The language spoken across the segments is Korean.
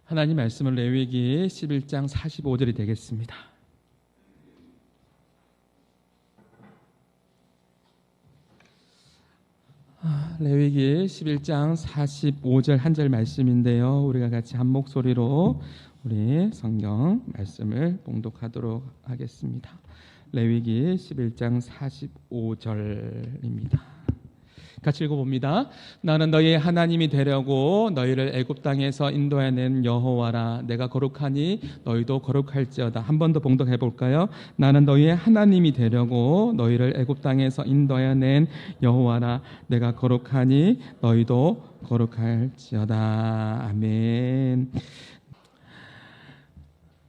하나님 말씀은 레위기 11장 45절이 되겠습니다. 레위기 11장 45절 한 절 말씀인데요. 우리가 같이 한 목소리로 우리 성경 말씀을 봉독하도록 하겠습니다. 레위기 11장 45절입니다. 같이 읽어봅니다. 나는 너희의 하나님이 되려고 너희를 애굽 땅에서 인도해낸 여호와라. 내가 거룩하니 너희도 거룩할지어다. 한 번 더 봉독해 볼까요? 나는 너희의 하나님이 되려고 너희를 애굽 땅에서 인도해낸 여호와라. 내가 거룩하니 너희도 거룩할지어다. 아멘.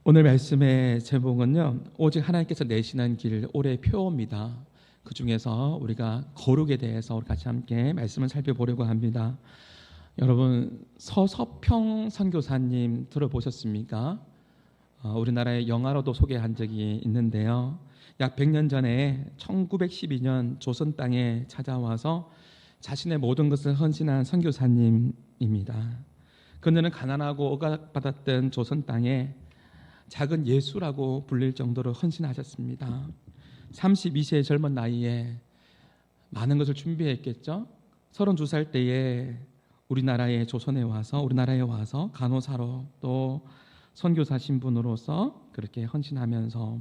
오늘 말씀의 제목은요, 오직 하나님께서 내시는 길, 올해의 표어입니다. 그 중에서 우리가 거룩에 대해서 우리 같이 함께 말씀을 살펴보려고 합니다. 여러분, 서서평 선교사님 들어보셨습니까? 우리나라의 영화로도 소개한 적이 있는데요. 약 100년 전에 1912년 조선 땅에 찾아와서 자신의 모든 것을 헌신한 선교사님입니다. 그녀는 가난하고 억압받았던 조선 땅에 작은 예수라고 불릴 정도로 헌신하셨습니다. 32세의 젊은 나이에 많은 것을 준비했겠죠. 32살 때에 우리나라에 와서 간호사로 또 선교사 신분으로서 그렇게 헌신하면서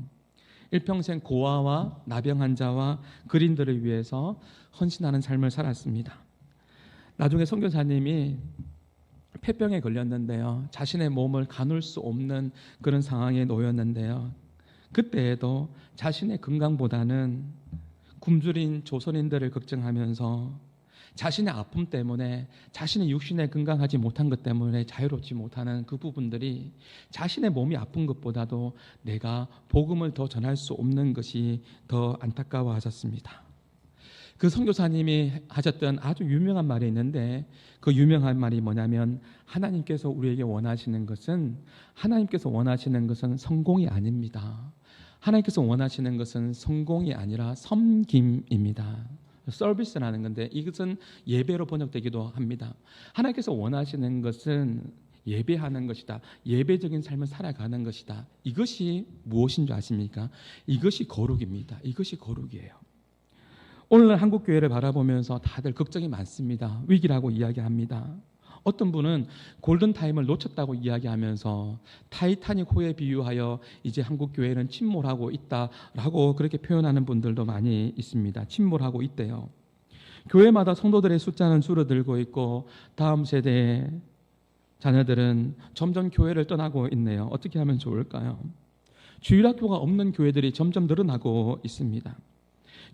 일평생 고아와 나병 환자와 그린들을 위해서 헌신하는 삶을 살았습니다. 나중에 선교사님이 폐병에 걸렸는데요. 자신의 몸을 가눌 수 없는 그런 상황에 놓였는데요. 그때에도 자신의 건강보다는 굶주린 조선인들을 걱정하면서 자신의 아픔 때문에 자신의 육신에 건강하지 못한 것 때문에 자유롭지 못하는 그 부분들이 자신의 몸이 아픈 것보다도 내가 복음을 더 전할 수 없는 것이 더 안타까워하셨습니다. 그 선교사님이 하셨던 아주 유명한 말이 있는데 그 유명한 말이 뭐냐면 하나님께서 우리에게 원하시는 것은 성공이 아닙니다. 하나님께서 원하시는 것은 성공이 아니라 섬김입니다. 서비스라는 건데 이것은 예배로 번역되기도 합니다. 하나님께서 원하시는 것은 예배하는 것이다. 예배적인 삶을 살아가는 것이다. 이것이 무엇인 줄 아십니까? 이것이 거룩입니다. 이것이 거룩이에요. 오늘날 한국교회를 바라보면서 다들 걱정이 많습니다. 위기라고 이야기합니다. 어떤 분은 골든타임을 놓쳤다고 이야기하면서 타이타닉 호에 비유하여 이제 한국교회는 침몰하고 있다라고 그렇게 표현하는 분들도 많이 있습니다. 침몰하고 있대요. 교회마다 성도들의 숫자는 줄어들고 있고 다음 세대의 자녀들은 점점 교회를 떠나고 있네요. 어떻게 하면 좋을까요? 주일학교가 없는 교회들이 점점 늘어나고 있습니다.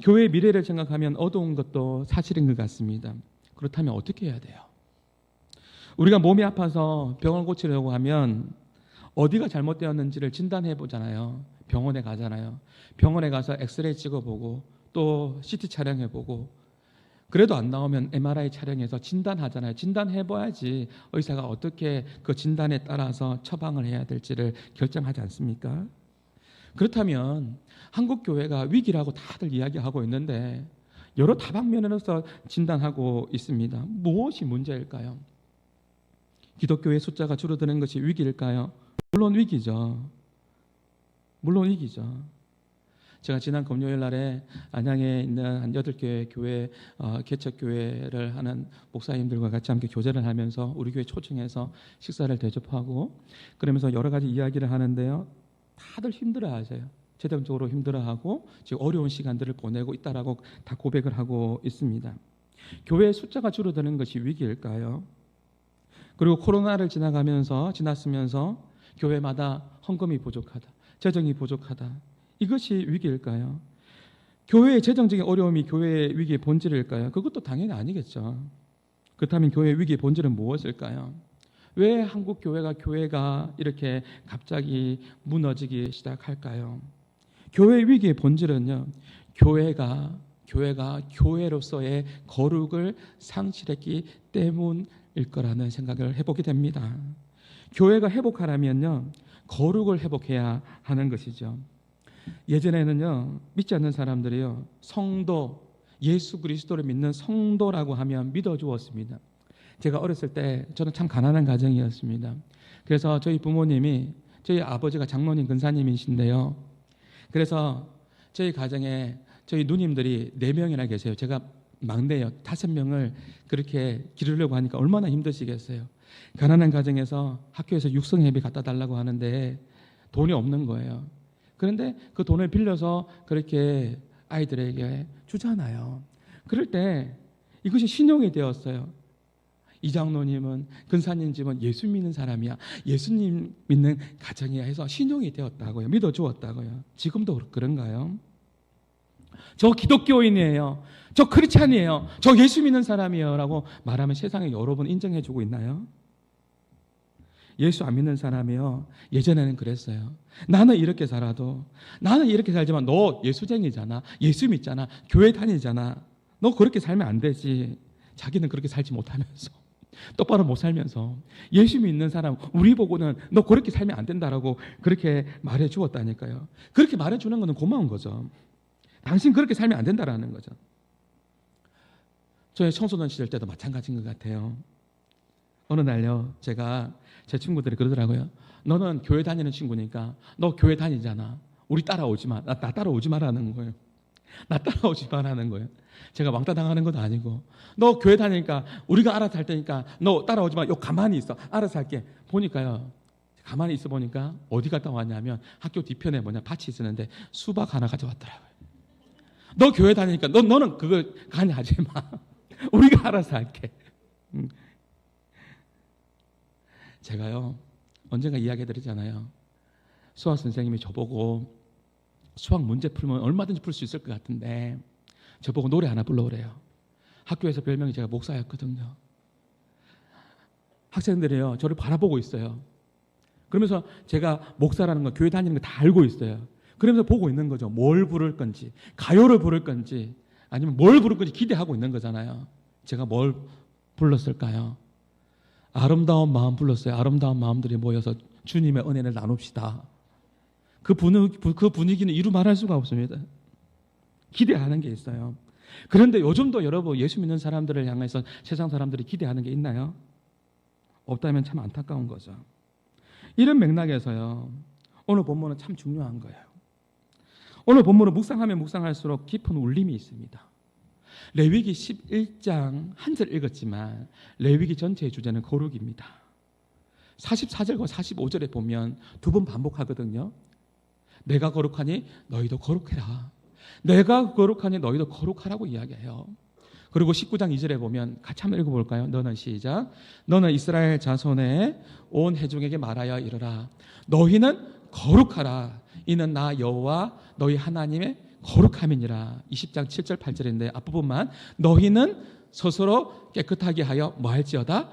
교회의 미래를 생각하면 어두운 것도 사실인 것 같습니다. 그렇다면 어떻게 해야 돼요? 우리가 몸이 아파서 병을 고치려고 하면 어디가 잘못되었는지를 진단해 보잖아요. 병원에 가잖아요. 병원에 가서 엑스레이 찍어보고 또 CT 촬영해보고 그래도 안 나오면 MRI 촬영해서 진단하잖아요. 진단해봐야지 의사가 어떻게 그 진단에 따라서 처방을 해야 될지를 결정하지 않습니까? 그렇다면 한국교회가 위기라고 다들 이야기하고 있는데 여러 다방면에서 진단하고 있습니다. 무엇이 문제일까요? 기독교의 숫자가 줄어드는 것이 위기일까요? 물론 위기죠. 제가 지난 금요일 날에 안양에 있는 한 8개 교회 개척교회를 하는 목사님들과 같이 함께 교제를 하면서 우리 교회 초청해서 식사를 대접하고 그러면서 여러 가지 이야기를 하는데요. 다들 힘들어하세요. 재정적으로 힘들어하고 지금 어려운 시간들을 보내고 있다라고 다 고백을 하고 있습니다. 교회의 숫자가 줄어드는 것이 위기일까요? 그리고 코로나를 지났으면서 교회마다 헌금이 부족하다, 재정이 부족하다. 이것이 위기일까요? 교회의 재정적인 어려움이 교회의 위기의 본질일까요? 그것도 당연히 아니겠죠. 그렇다면 교회의 위기의 본질은 무엇일까요? 왜 한국 교회가 이렇게 갑자기 무너지기 시작할까요? 교회의 위기의 본질은요, 교회가 교회로서의 거룩을 상실했기 때문일 거라는 생각을 해보게 됩니다. 교회가 회복하려면요, 거룩을 회복해야 하는 것이죠. 예전에는요, 믿지 않는 사람들이요, 성도, 예수 그리스도를 믿는 성도라고 하면 믿어주었습니다. 제가 어렸을 때 저는 참 가난한 가정이었습니다. 그래서 저희 부모님이, 저희 아버지가 장로님 근사님이신데요. 그래서 저희 가정에 저희 누님들이 4명이나 계세요. 제가 막내요. 5명을 그렇게 기르려고 하니까 얼마나 힘드시겠어요. 가난한 가정에서 학교에서 육성회비 갖다 달라고 하는데 돈이 없는 거예요. 그런데 그 돈을 빌려서 그렇게 아이들에게 주잖아요. 그럴 때 이것이 신용이 되었어요. 이 장로님은, 근사님 집은 예수 믿는 사람이야, 예수님 믿는 가정이야 해서 신용이 되었다고요. 믿어주었다고요. 지금도 그런가요? 저 기독교인이에요, 저 크리스찬이에요, 저 예수 믿는 사람이에요 라고 말하면 세상에 여러분 인정해주고 있나요? 예수 안 믿는 사람이요, 예전에는 그랬어요. 나는 이렇게 살아도, 나는 이렇게 살지만 너 예수쟁이잖아, 예수 믿잖아, 교회 다니잖아, 너 그렇게 살면 안 되지. 자기는 그렇게 살지 못하면서, 똑바로 못 살면서 예수 믿는 사람 우리 보고는 너 그렇게 살면 안 된다라고 그렇게 말해 주었다니까요. 그렇게 말해 주는 것은 고마운 거죠. 당신 그렇게 살면 안 된다라는 거죠. 저의 청소년 시절 때도 마찬가지인 것 같아요. 어느 날요, 제가, 제 친구들이 그러더라고요. 너는 교회 다니는 친구니까 너 교회 다니잖아, 우리 따라오지 마. 나 따라오지 마라는 거예요. 나 따라오지 마라는 거예요. 제가 왕따 당하는 것도 아니고, 너 교회 다니니까 우리가 알아서 할 테니까 너 따라오지 마. 요 가만히 있어, 알아서 할게. 보니까요, 가만히 있어 보니까 어디 갔다 왔냐면 학교 뒤편에 밭이 있었는데 수박 하나 가져왔더라고요. 너 교회 다니니까 너는 그거 하지 마. 우리가 알아서 할게. 제가요, 언젠가 이야기해드리잖아요. 수학 선생님이 저보고 수학 문제 풀면 얼마든지 풀 수 있을 것 같은데 저보고 노래 하나 불러오래요. 학교에서 별명이 제가 목사였거든요. 학생들이요, 저를 바라보고 있어요. 그러면서 제가 목사라는 거, 교회 다니는 거 다 알고 있어요. 그러면서 보고 있는 거죠. 뭘 부를 건지, 가요를 부를 건지 아니면 뭘 부를 건지 기대하고 있는 거잖아요. 제가 뭘 불렀을까요? 아름다운 마음 불렀어요. 아름다운 마음들이 모여서 주님의 은혜를 나눕시다. 그 분위기는 이루 말할 수가 없습니다. 기대하는 게 있어요. 그런데 요즘도 여러분, 예수 믿는 사람들을 향해서 세상 사람들이 기대하는 게 있나요? 없다면 참 안타까운 거죠. 이런 맥락에서요, 오늘 본문은 참 중요한 거예요. 오늘 본문을 묵상하면 묵상할수록 깊은 울림이 있습니다. 레위기 11장 한 절 읽었지만 레위기 전체의 주제는 거룩입니다. 44절과 45절에 보면 2번 반복하거든요. 내가 거룩하니 너희도 거룩해라. 내가 거룩하니 너희도 거룩하라고 이야기해요. 그리고 19장 2절에 보면 같이 한번 읽어볼까요? 너는 시작. 너는 이스라엘 자손의 온 회중에게 말하여 이르라. 너희는 거룩하라. 이는 나 여호와 너희 하나님의 거룩함이니라. 20장 7절 8절인데 앞부분만, 너희는 스스로 깨끗하게 하여 뭐할지어다?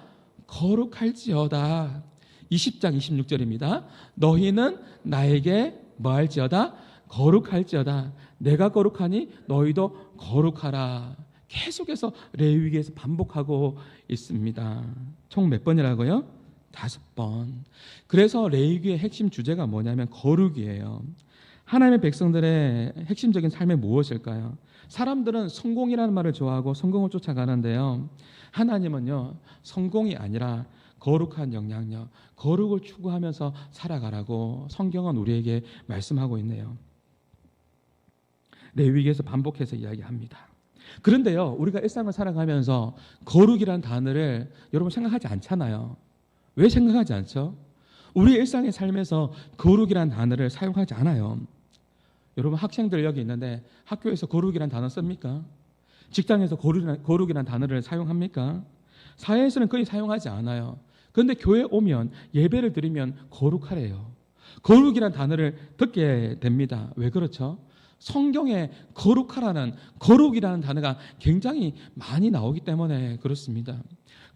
거룩할지어다. 20장 26절입니다. 너희는 나에게 뭐할지어다? 거룩할지어다. 내가 거룩하니 너희도 거룩하라. 계속해서 레위기에서 반복하고 있습니다. 총 몇 번이라고요? 5번. 그래서 레위기의 핵심 주제가 뭐냐면 거룩이에요. 하나님의 백성들의 핵심적인 삶이 무엇일까요? 사람들은 성공이라는 말을 좋아하고 성공을 쫓아가는데요, 하나님은요, 성공이 아니라 거룩한 영향력, 거룩을 추구하면서 살아가라고 성경은 우리에게 말씀하고 있네요. 레위기에서 반복해서 이야기합니다. 그런데요, 우리가 일상을 살아가면서 거룩이라는 단어를 여러분 생각하지 않잖아요. 왜 생각하지 않죠? 우리 일상의 삶에서 거룩이라는 단어를 사용하지 않아요. 여러분, 학생들 여기 있는데 학교에서 거룩이라는 단어 씁니까? 직장에서 거룩이라는 단어를 사용합니까? 사회에서는 거의 사용하지 않아요. 그런데 교회에 오면, 예배를 드리면 거룩하래요. 거룩이라는 단어를 듣게 됩니다. 왜 그렇죠? 성경에 거룩이라는 단어가 굉장히 많이 나오기 때문에 그렇습니다.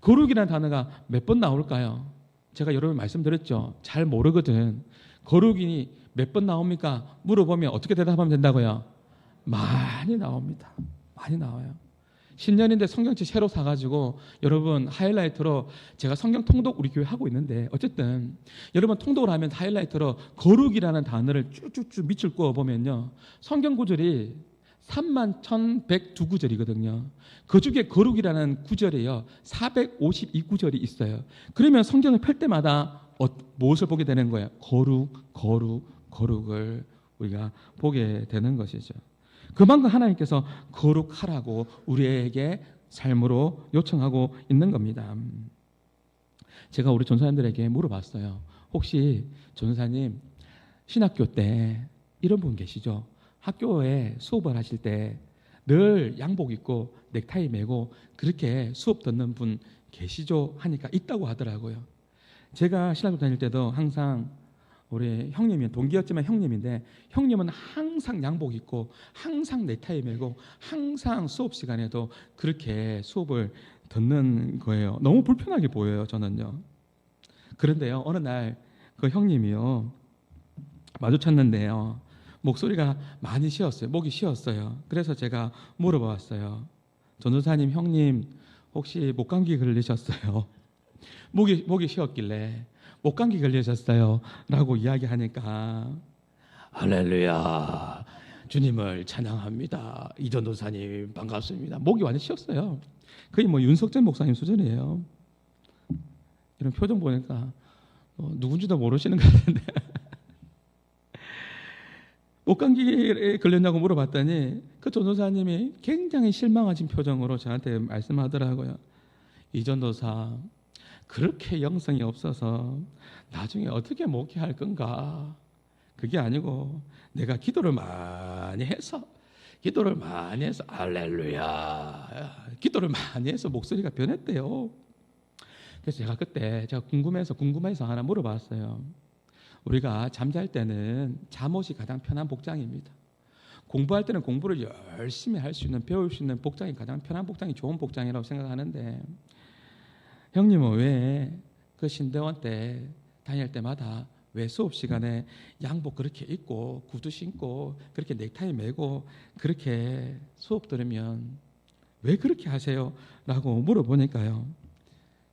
거룩이라는 단어가 몇 번 나올까요? 제가 여러분 말씀드렸죠. 잘 모르거든. 거룩이 몇 번 나옵니까? 물어보면 어떻게 대답하면 된다고요? 많이 나옵니다. 많이 나와요. 신년인데 성경책 새로 사가지고 여러분 하이라이트로, 제가 성경 통독 우리 교회 하고 있는데, 어쨌든 여러분 통독을 하면 하이라이트로 거룩이라는 단어를 쭉쭉쭉 밑줄 그어보면요, 성경 구절이 31,102구절이거든요. 그 중에 거룩이라는 구절이요 452구절이 있어요. 그러면 성경을 펼 때마다 무엇을 보게 되는 거예요? 거룩을 우리가 보게 되는 것이죠. 그만큼 하나님께서 거룩하라고 우리에게 삶으로 요청하고 있는 겁니다. 제가 우리 전사님들에게 물어봤어요. 혹시 전사님 신학교 때 이런 분 계시죠? 학교에 수업을 하실 때 늘 양복 입고 넥타이 매고 그렇게 수업 듣는 분 계시죠? 하니까 있다고 하더라고요. 제가 신학교 다닐 때도 항상 우리 형님이 동기였지만 형님인데 형님은 항상 양복 입고 항상 넥타이 매고 항상 수업 시간에도 그렇게 수업을 듣는 거예요. 너무 불편하게 보여요, 저는요. 그런데요, 어느 날 그 형님이요 마주쳤는데요, 목소리가 많이 쉬었어요. 목이 쉬었어요. 그래서 제가 물어봤어요. 전도사님, 형님 혹시 목감기 걸리셨어요? 목이 쉬었길래 목감기 걸리셨어요 라고 이야기하니까 할렐루야, 주님을 찬양합니다, 이전도사님 반갑습니다. 목이 완전 쉬었어요. 거의 뭐 윤석전 목사님 수준이에요. 이런 표정 보니까 누군지도 모르시는 것 같은데 목감기에 걸렸냐고 물어봤더니 그 전도사님이 굉장히 실망하신 표정으로 저한테 말씀하더라고요. 이전도사, 그렇게 영성이 없어서 나중에 어떻게 목회할 건가? 그게 아니고 내가 기도를 많이 해서 할렐루야, 기도를 많이 해서 목소리가 변했대요. 그래서 제가 그때 궁금해서 하나 물어봤어요. 우리가 잠잘 때는 잠옷이 가장 편한 복장입니다. 공부할 때는 공부를 열심히 할 수 있는, 배울 수 있는 복장이 가장 편한 복장이 좋은 복장이라고 생각하는데 형님은 왜 그 신대원 때 다닐 때마다 왜 수업 시간에 양복 그렇게 입고 구두 신고 그렇게 넥타이 매고 그렇게 수업 들으면 왜 그렇게 하세요? 라고 물어보니까요,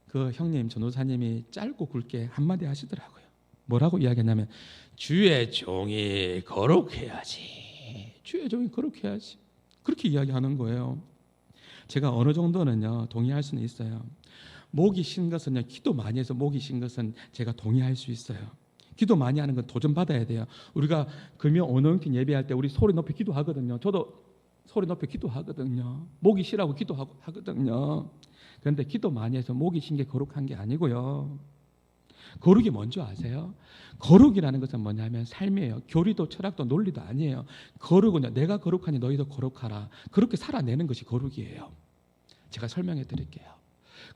그 형님 전도사님이 짧고 굵게 한마디 하시더라고요. 뭐라고 이야기했냐면 주의 종이 거룩해야지. 주의 종이 거룩해야지. 그렇게 이야기하는 거예요. 제가 어느 정도는요 동의할 수는 있어요. 목이 쉰 것은요, 기도 많이 해서 목이 쉰 것은 제가 동의할 수 있어요. 기도 많이 하는 건 도전받아야 돼요. 우리가 금요 언어용팅 예배할 때 우리 소리 높이 기도하거든요. 저도 소리 높이 기도하거든요. 목이 쉬라고 기도하거든요. 그런데 기도 많이 해서 목이 쉰 게 거룩한 게 아니고요. 거룩이 뭔지 아세요? 거룩이라는 것은 뭐냐면 삶이에요. 교리도 철학도 논리도 아니에요. 거룩은요, 내가 거룩하니 너희도 거룩하라. 그렇게 살아내는 것이 거룩이에요. 제가 설명해 드릴게요.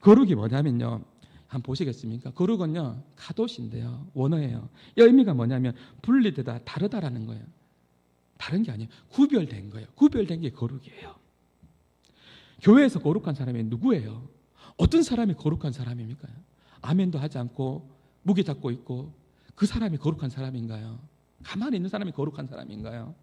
거룩이 뭐냐면요, 한번 보시겠습니까? 거룩은요 카도시인데요, 원어예요. 이 의미가 뭐냐면 분리되다, 다르다라는 거예요. 다른 게 아니에요. 구별된 거예요. 구별된 게 거룩이에요. 교회에서 거룩한 사람이 누구예요? 어떤 사람이 거룩한 사람입니까? 아멘도 하지 않고 무게 잡고 있고 그 사람이 거룩한 사람인가요? 가만히 있는 사람이 거룩한 사람인가요?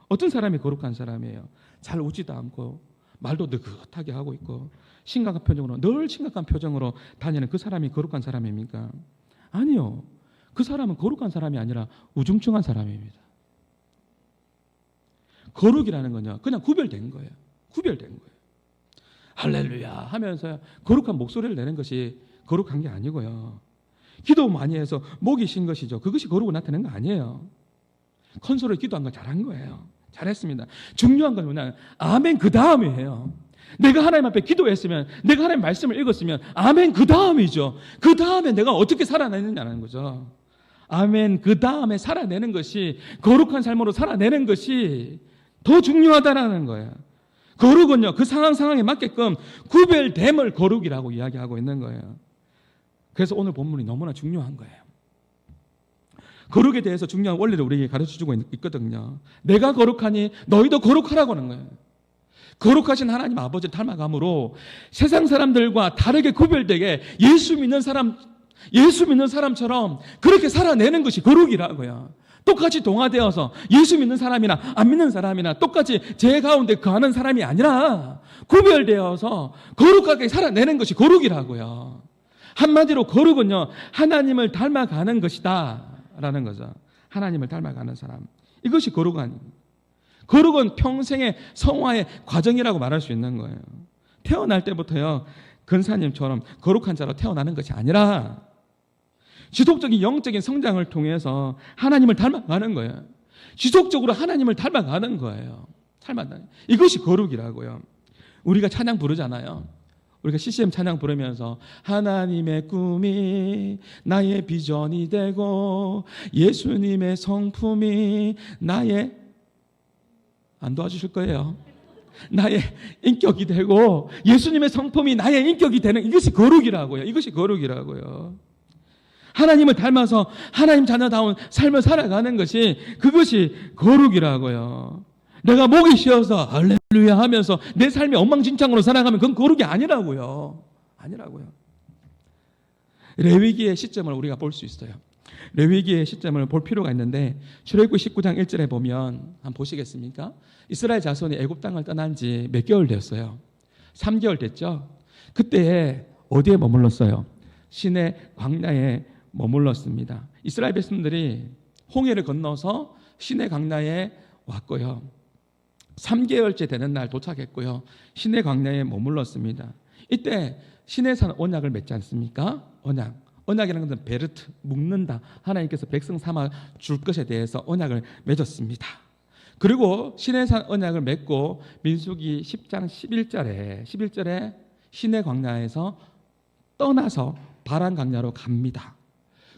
어떤 사람이 거룩한 사람이에요? 잘 웃지도 않고 말도 느긋하게 하고 있고 늘 심각한 표정으로 다니는 그 사람이 거룩한 사람입니까? 아니요. 그 사람은 거룩한 사람이 아니라 우중충한 사람입니다. 거룩이라는 건요, 그냥 구별된 거예요. 구별된 거예요. 할렐루야 하면서 거룩한 목소리를 내는 것이 거룩한 게 아니고요. 기도 많이 해서 목이 쉰 것이죠. 그것이 거룩을 나타내는 거 아니에요. 컨소를 기도한 건 잘한 거예요. 잘했습니다. 중요한 건 뭐냐, 아멘 그 다음이에요. 내가 하나님 앞에 기도했으면, 내가 하나님 말씀을 읽었으면 아멘 그 다음이죠. 그 다음에 내가 어떻게 살아내느냐는 거죠. 아멘 그 다음에 살아내는 것이, 거룩한 삶으로 살아내는 것이 더 중요하다는 거예요. 거룩은요, 그 상황에 맞게끔 구별됨을 거룩이라고 이야기하고 있는 거예요. 그래서 오늘 본문이 너무나 중요한 거예요. 거룩에 대해서 중요한 원리를 우리에게 가르쳐주고 있거든요. 내가 거룩하니 너희도 거룩하라고 하는 거예요. 거룩하신 하나님 아버지를 닮아감으로 세상 사람들과 다르게 구별되게 예수 믿는 사람처럼 그렇게 살아내는 것이 거룩이라고요. 똑같이 동화되어서 예수 믿는 사람이나 안 믿는 사람이나 똑같이 제 가운데 거하는 사람이 아니라 구별되어서 거룩하게 살아내는 것이 거룩이라고요. 한마디로 거룩은요, 하나님을 닮아가는 것이다 라는 거죠. 하나님을 닮아가는 사람, 이것이 거룩 아닙니다. 거룩은 평생의 성화의 과정이라고 말할 수 있는 거예요. 태어날 때부터요, 근사님처럼 거룩한 자로 태어나는 것이 아니라 지속적인 영적인 성장을 통해서 하나님을 닮아가는 거예요. 지속적으로 하나님을 닮아가는 거예요. 닮아가는. 이것이 거룩이라고요. 우리가 찬양 부르잖아요. 우리가 CCM 찬양 부르면서 하나님의 꿈이 나의 비전이 되고 예수님의 성품이 나의, 안 도와주실 거예요, 나의 인격이 되고 예수님의 성품이 나의 인격이 되는, 이것이 거룩이라고요. 이것이 거룩이라고요. 하나님을 닮아서 하나님 자녀다운 삶을 살아가는 것이, 그것이 거룩이라고요. 내가 목이 쉬어서 할렐루야 하면서 내 삶이 엉망진창으로 살아가면 그건 거룩이 아니라고요. 아니라고요. 레위기의 시점을 우리가 볼 수 있어요. 레위기의 시점을 볼 필요가 있는데 출애굽기 19장 1절에 보면 한번 보시겠습니까? 이스라엘 자손이 애굽 땅을 떠난 지 몇 개월 되었어요? 3개월 됐죠? 그때 어디에 머물렀어요? 시내 광야에 머물렀습니다. 이스라엘 백성들이 홍해를 건너서 시내 광야에 왔고요. 3개월째 되는 날 도착했고요. 시내 광야에 머물렀습니다. 이때 시내산 언약을 맺지 않습니까? 언약이라는 것은 베르트, 묶는다. 하나님께서 백성 삼아 줄 것에 대해서 언약을 맺었습니다. 그리고 시내산 언약을 맺고 민수기 10장 11절에 시내 광야에서 떠나서 바란 광야로 갑니다.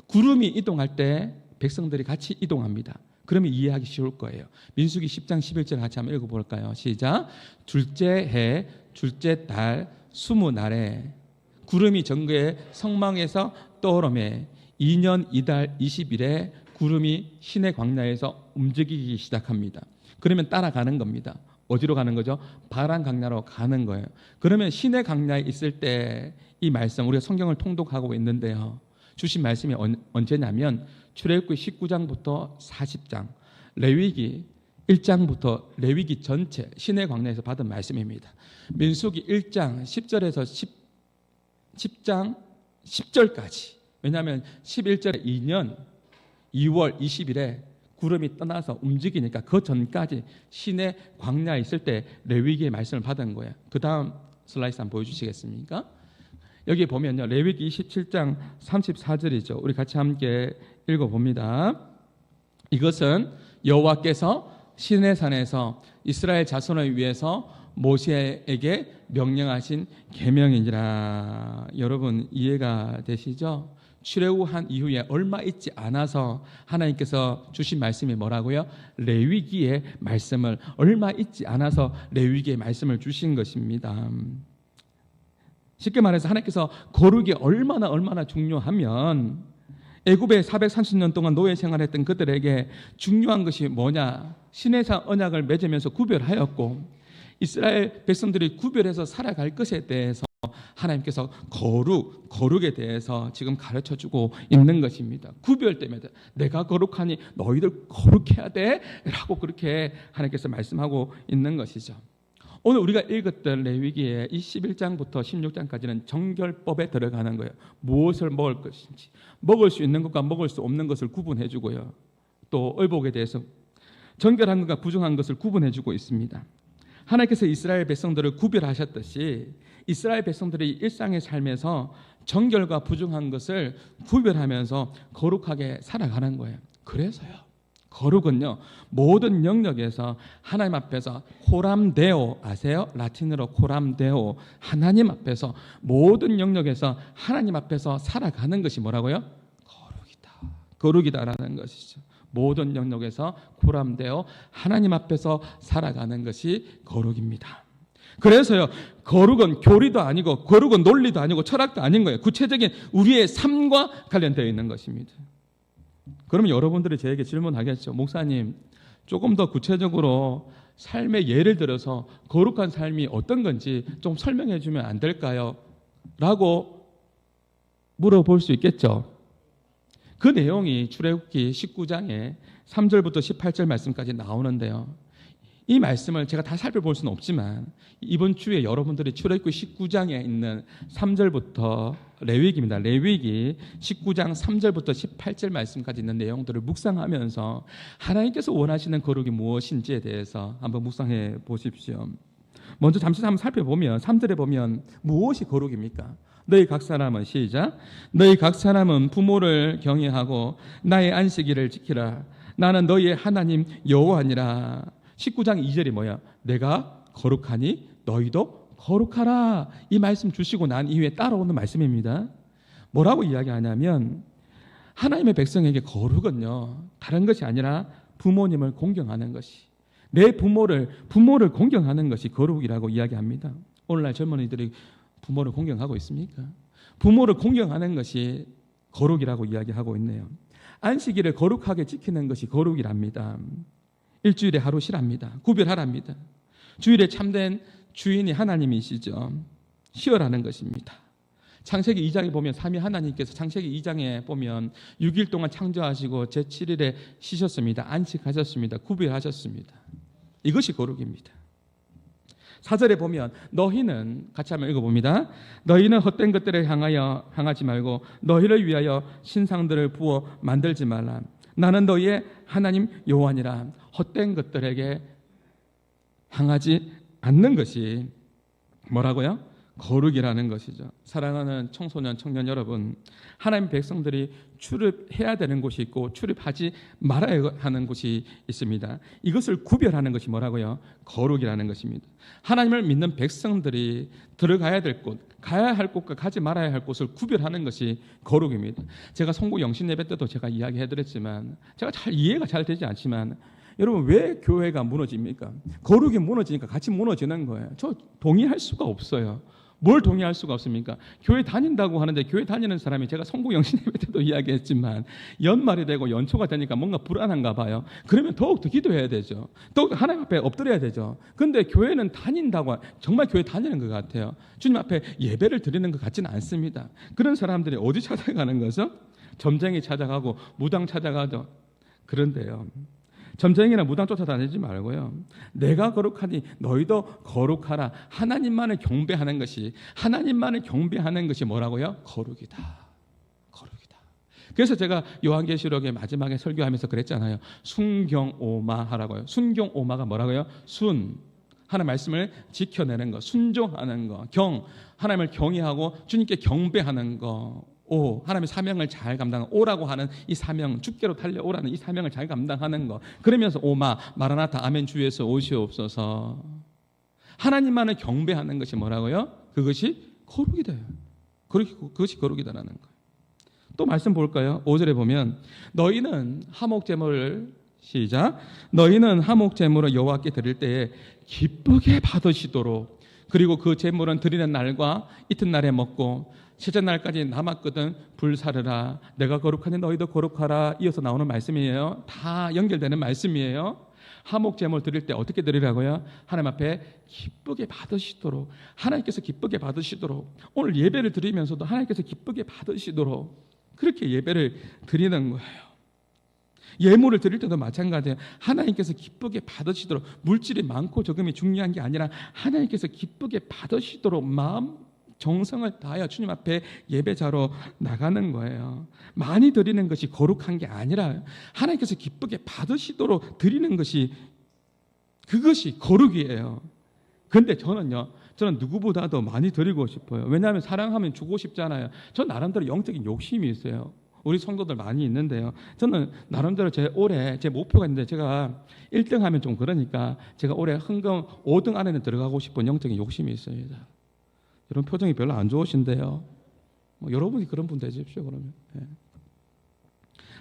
구름이 이동할 때 백성들이 같이 이동합니다. 그러면 이해하기 쉬울 거예요. 민수기 10장 11절 같이 한번 읽어볼까요? 시작. 둘째 해 둘째 달 20날에 구름이 정거의 성망에서 떠오르매 2년 2달 20일에 구름이 시내 광야에서 움직이기 시작합니다. 그러면 따라가는 겁니다. 어디로 가는 거죠? 바란 광야로 가는 거예요. 그러면 시내 광야에 있을 때 이 말씀, 우리가 성경을 통독하고 있는데요, 주신 말씀이 언제냐면 출애굽기 19장부터 40장, 레위기 1장부터 레위기 전체 시내 광야에서 받은 말씀입니다. 민수기 1장 10절에서 10장 10절까지. 왜냐하면 11절에 2년 2월 20일에 구름이 떠나서 움직이니까 그 전까지 시내 광야에 있을 때 레위기의 말씀을 받은 거예요. 그 다음 슬라이드 한번 보여주시겠습니까? 여기 보면요, 레위기 27장 34절이죠. 우리 같이 함께 읽어봅니다. 이것은 여호와께서 시내산에서 이스라엘 자손을 위해서 모세에게 명령하신 계명이니라. 여러분 이해가 되시죠? 출애굽한 이후에 얼마 있지 않아서 하나님께서 주신 말씀이 뭐라고요? 레위기의 말씀을, 얼마 있지 않아서 레위기의 말씀을 주신 것입니다. 쉽게 말해서 하나님께서 거룩이 얼마나 중요하면 애굽에 430년 동안 노예 생활했던 그들에게 중요한 것이 뭐냐? 시내산 언약을 맺으면서 구별하였고 이스라엘 백성들이 구별해서 살아갈 것에 대해서 하나님께서 거룩에 대해서 지금 가르쳐주고 있는 것입니다. 구별 때문에 내가 거룩하니 너희들 거룩해야 돼 라고 그렇게 하나님께서 말씀하고 있는 것이죠. 오늘 우리가 읽었던 레위기의 21장부터 16장까지는 정결법에 들어가는 거예요. 무엇을 먹을 것인지, 먹을 수 있는 것과 먹을 수 없는 것을 구분해 주고요. 또 의복에 대해서 정결한 것과 부정한 것을 구분해 주고 있습니다. 하나님께서 이스라엘 백성들을 구별하셨듯이 이스라엘 백성들이 일상의 삶에서 정결과 부정한 것을 구별하면서 거룩하게 살아가는 거예요. 그래서요, 거룩은요, 모든 영역에서 하나님 앞에서 코람데오, 아세요? 라틴어로 코람데오, 하나님 앞에서 모든 영역에서 하나님 앞에서 살아가는 것이 뭐라고요? 거룩이다라는 것이죠. 모든 영역에서 코람데오, 하나님 앞에서 살아가는 것이 거룩입니다. 그래서요, 거룩은 교리도 아니고 거룩은 논리도 아니고 철학도 아닌 거예요. 구체적인 우리의 삶과 관련되어 있는 것입니다. 그러면 여러분들이 저에게 질문하겠죠. 목사님, 조금 더 구체적으로 삶의 예를 들어서 거룩한 삶이 어떤 건지 좀 설명해 주면 안 될까요? 라고 물어볼 수 있겠죠. 그 내용이 출애굽기 19장에 3절부터 18절 말씀까지 나오는데요. 이 말씀을 제가 다 살펴볼 수는 없지만 이번 주에 여러분들이 출애굽기 19장에 있는 3절부터 레위기입니다. 레위기 19장 3절부터 18절 말씀까지 있는 내용들을 묵상하면서 하나님께서 원하시는 거룩이 무엇인지에 대해서 한번 묵상해 보십시오. 먼저 잠시 한번 살펴보면 3절에 보면 무엇이 거룩입니까? 너희 각 사람은 시작. 너희 각 사람은 부모를 경외하고 나의 안식일을 지키라. 나는 너희의 하나님 여호와니라. 19장 2절이 뭐야? 내가 거룩하니 너희도 거룩하라. 이 말씀 주시고 난 이후에 따라오는 말씀입니다. 뭐라고 이야기하냐면 하나님의 백성에게 거룩은요, 다른 것이 아니라 부모님을 공경하는 것이, 내 부모를 공경하는 것이 거룩이라고 이야기합니다. 오늘날 젊은이들이 부모를 공경하고 있습니까? 부모를 공경하는 것이 거룩이라고 이야기하고 있네요. 안식일을 거룩하게 지키는 것이 거룩이랍니다. 일주일에 하루 쉬랍니다. 구별하랍니다. 주일에 참된 주인이 하나님이시죠. 쉬어라는 것입니다. 창세기 2장에 보면 삼위 하나님께서 창세기 2장에 보면 6일 동안 창조하시고 제7일에 쉬셨습니다. 안식하셨습니다. 구별하셨습니다. 이것이 거룩입니다. 4절에 보면 너희는, 같이 한번 읽어봅니다. 너희는 헛된 것들을 향하지 말고 너희를 위하여 신상들을 부어 만들지 말라. 나는 너희의 하나님 여호와니라. 헛된 것들에게 향하지 않는 것이 뭐라고요? 거룩이라는 것이죠. 사랑하는 청소년, 청년 여러분, 하나님 백성들이 출입해야 되는 곳이 있고 출입하지 말아야 하는 곳이 있습니다. 이것을 구별하는 것이 뭐라고요? 거룩이라는 것입니다. 하나님을 믿는 백성들이 들어가야 될 곳, 가야 할 곳과 가지 말아야 할 곳을 구별하는 것이 거룩입니다. 제가 송구 영신 예배 때도 제가 이야기해드렸지만, 제가 이해가 잘 되지 않지만, 여러분, 왜 교회가 무너집니까? 거룩이 무너지니까 같이 무너지는 거예요. 저 동의할 수가 없어요. 뭘 동의할 수가 없습니까? 교회 다닌다고 하는데, 교회 다니는 사람이, 제가 송구 영신 예배 때도 이야기했지만, 연말이 되고 연초가 되니까 뭔가 불안한가 봐요. 그러면 더욱더 기도해야 되죠. 더욱 하나님 앞에 엎드려야 되죠. 근데 교회는 다닌다고, 정말 교회 다니는 것 같아요. 주님 앞에 예배를 드리는 것 같지는 않습니다. 그런 사람들이 어디 찾아가는 거죠? 점쟁이 찾아가고 무당 찾아가죠. 그런데요, 점쟁이나 무당 쫓아다니지 말고요, 내가 거룩하니 너희도 거룩하라. 하나님만을 경배하는 것이, 하나님만을 경배하는 것이 뭐라고요? 거룩이다. 거룩이다. 그래서 제가 요한계시록의 마지막에 설교하면서 그랬잖아요. 순경오마하라고요. 순경오마가 뭐라고요? 순, 하나님의 말씀을 지켜내는 것, 순종하는 것. 경, 하나님을 경외하고 주님께 경배하는 것. 오, 하나님의 사명을 잘 감당하는, 오라고 하는 이 사명, 주께로 달려오라는 이 사명을 잘 감당하는 것. 그러면서 오마 마라나타 아멘 주 예수 오시옵소서. 하나님만을 경배하는 것이 뭐라고요? 그것이 거룩이다. 그것이 거룩이다라는 거예요. 또 말씀 볼까요? 5절에 보면 너희는 화목제물을, 시작, 너희는 화목제물을 여호와께 드릴 때에 기쁘게 받으시도록, 그리고 그 제물은 드리는 날과 이튿날에 먹고 셋째 날까지 남았거든 불사르라. 내가 거룩하니 너희도 거룩하라. 이어서 나오는 말씀이에요. 다 연결되는 말씀이에요. 화목 제물 드릴 때 어떻게 드리라고요? 하나님 앞에 기쁘게 받으시도록, 하나님께서 기쁘게 받으시도록, 오늘 예배를 드리면서도 하나님께서 기쁘게 받으시도록 그렇게 예배를 드리는 거예요. 예물을 드릴 때도 마찬가지예요. 하나님께서 기쁘게 받으시도록, 물질이 많고 적음이 중요한 게 아니라 하나님께서 기쁘게 받으시도록 마음 정성을 다하여 주님 앞에 예배자로 나가는 거예요. 많이 드리는 것이 거룩한 게 아니라 하나님께서 기쁘게 받으시도록 드리는 것이, 그것이 거룩이에요. 그런데 저는 누구보다도 많이 드리고 싶어요. 왜냐하면 사랑하면 주고 싶잖아요. 전 나름대로 영적인 욕심이 있어요. 우리 성도들 많이 있는데요, 저는 나름대로 올해 제 목표가 있는데, 제가 1등 하면 좀 그러니까 제가 올해 헌금 5등 안에는 들어가고 싶은 영적인 욕심이 있습니다. 여러분 표정이 별로 안 좋으신데요. 여러분이 그런 분 되십시오. 그러면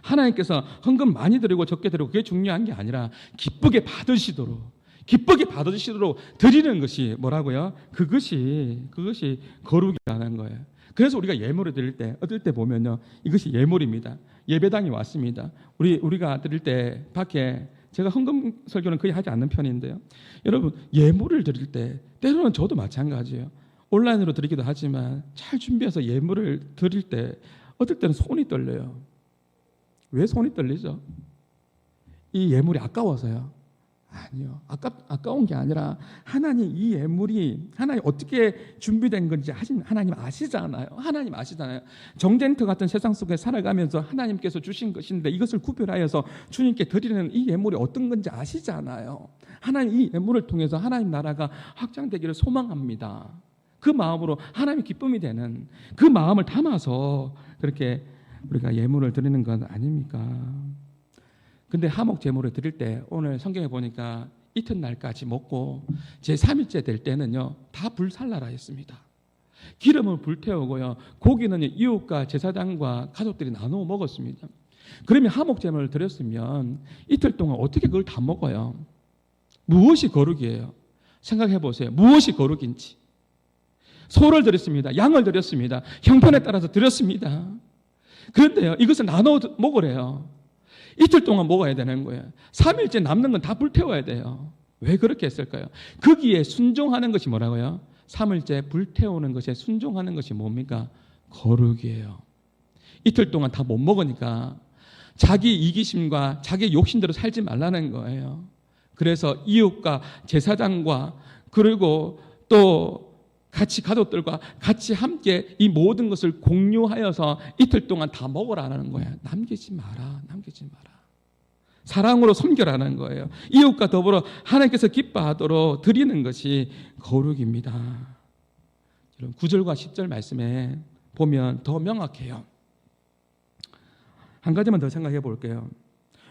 하나님께서 헌금 많이 드리고 적게 드리고 그게 중요한 게 아니라 기쁘게 받으시도록 드리는 것이 뭐라고요? 그것이 거룩이라는 거예요. 그래서 우리가 예물을 드릴 때, 어떨 때 보면요, 이것이 예물입니다. 예배당이 왔습니다. 우리가 드릴 때 밖에, 제가 헌금 설교는 거의 하지 않는 편인데요, 여러분 예물을 드릴 때 때로는 저도 마찬가지예요. 온라인으로 드리기도 하지만 잘 준비해서 예물을 드릴 때 어떨 때는 손이 떨려요. 왜 손이 떨리죠? 이 예물이 아까워서요? 아니요. 아까운 게 아니라 하나님, 이 예물이 하나님 어떻게 준비된 건지 하나님 아시잖아요. 하나님 아시잖아요. 정쟁터 같은 세상 속에 살아가면서 하나님께서 주신 것인데 이것을 구별하여서 주님께 드리는 이 예물이 어떤 건지 아시잖아요. 하나님 이 예물을 통해서 하나님 나라가 확장되기를 소망합니다. 그 마음으로 하나님의 기쁨이 되는 그 마음을 담아서 그렇게 우리가 예물을 드리는 건 아닙니까? 근데 하목 제물을 드릴 때 오늘 성경에 보니까 이튿날까지 먹고 제3일째 될 때는요 다 불살라라 했습니다. 기름을 불태우고요 고기는 이웃과 제사장과 가족들이 나누어 먹었습니다. 그러면 하목 제물을 드렸으면 이틀 동안 어떻게 그걸 다 먹어요? 무엇이 거룩이에요? 생각해 보세요. 무엇이 거룩인지. 소를 드렸습니다. 양을 드렸습니다. 형편에 따라서 드렸습니다. 그런데요 이것을 나눠 먹으래요. 이틀 동안 먹어야 되는 거예요. 3일째 남는 건 다 불태워야 돼요. 왜 그렇게 했을까요? 거기에 순종하는 것이 뭐라고요? 3일째 불태우는 것에 순종하는 것이 뭡니까? 거룩이에요. 이틀 동안 다 못 먹으니까 자기 이기심과 자기 욕심대로 살지 말라는 거예요. 그래서 이웃과 제사장과 그리고 또 같이 가족들과 같이 함께 이 모든 것을 공유하여서 이틀 동안 다 먹으라는 거예요. 남기지 마라. 남기지 마라. 사랑으로 섬겨라는 거예요. 이웃과 더불어 하나님께서 기뻐하도록 드리는 것이 거룩입니다. 여러분 9절과 10절 말씀에 보면 더 명확해요. 한 가지만 더 생각해 볼게요.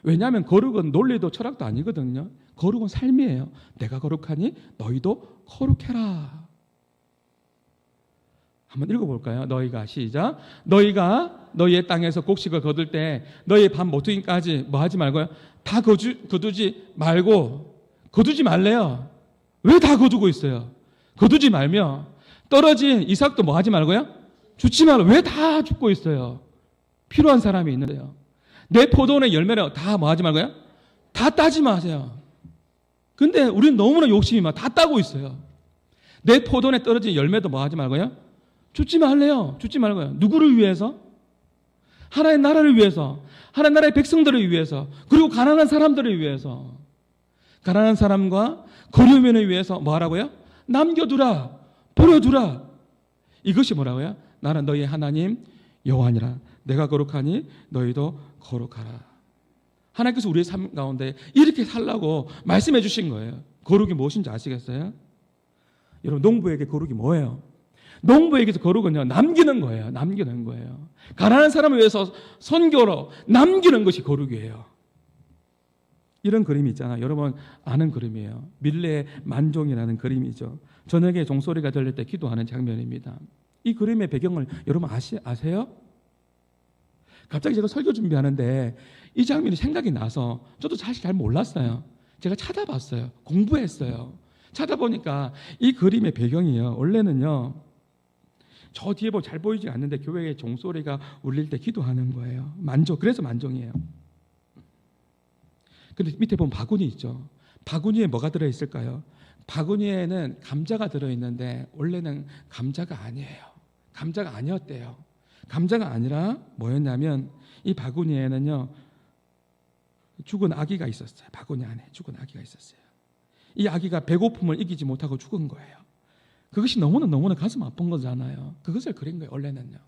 왜냐하면 거룩은 논리도 철학도 아니거든요. 거룩은 삶이에요. 내가 거룩하니 너희도 거룩해라. 한번 읽어볼까요? 너희가 시작. 너희가 너희의 땅에서 곡식을 거둘 때 너희의 밥 모퉁이까지 뭐 하지 말고요. 다 거두지 말고 거두지 말래요. 왜 다 거두고 있어요? 거두지 말며 떨어진 이삭도 뭐 하지 말고요. 주지 말고 왜 다 죽고 있어요? 필요한 사람이 있는데요. 내 포도원의 열매를 다 뭐 하지 말고요. 다 따지 마세요. 근데 우리는 너무나 욕심이 많아. 다 따고 있어요. 내 포도원에 떨어진 열매도 뭐 하지 말고요. 주지 말래요. 주지 말고요. 누구를 위해서? 하나의 나라를 위해서, 하나의 나라의 백성들을 위해서, 그리고 가난한 사람들을 위해서, 가난한 사람과 거류민을 위해서 뭐 하라고요? 남겨두라, 버려두라. 이것이 뭐라고요? 나는 너희 하나님 여호와니라. 내가 거룩하니 너희도 거룩하라. 하나님께서 우리의 삶 가운데 이렇게 살라고 말씀해 주신 거예요. 거룩이 무엇인지 아시겠어요? 여러분 농부에게 거룩이 뭐예요? 농부에게서 거룩은요 남기는 거예요. 남기는 거예요. 가난한 사람을 위해서 선교로 남기는 것이 거룩이에요. 이런 그림이 있잖아요. 여러분 아는 그림이에요. 밀레의 만종이라는 그림이죠. 저녁에 종소리가 들릴 때 기도하는 장면입니다. 이 그림의 배경을 여러분 아세요? 갑자기 제가 설교 준비하는데 이 장면이 생각이 나서 저도 사실 잘 몰랐어요. 제가 찾아봤어요. 공부했어요. 찾아보니까 이 그림의 배경이요. 원래는요. 저 뒤에 잘 보이지 않는데 교회의 종소리가 울릴 때 기도하는 거예요. 만종. 그래서 만종이에요. 근데 밑에 보면 바구니 있죠. 바구니에 뭐가 들어있을까요? 바구니에는 감자가 들어있는데 원래는 감자가 아니에요. 감자가 아니었대요. 감자가 아니라 뭐였냐면 이 바구니에는요 죽은 아기가 있었어요. 바구니 안에 죽은 아기가 있었어요. 이 아기가 배고픔을 이기지 못하고 죽은 거예요. 그것이 너무나 가슴 아픈 거잖아요. 그것을 그린 거예요. 원래는요.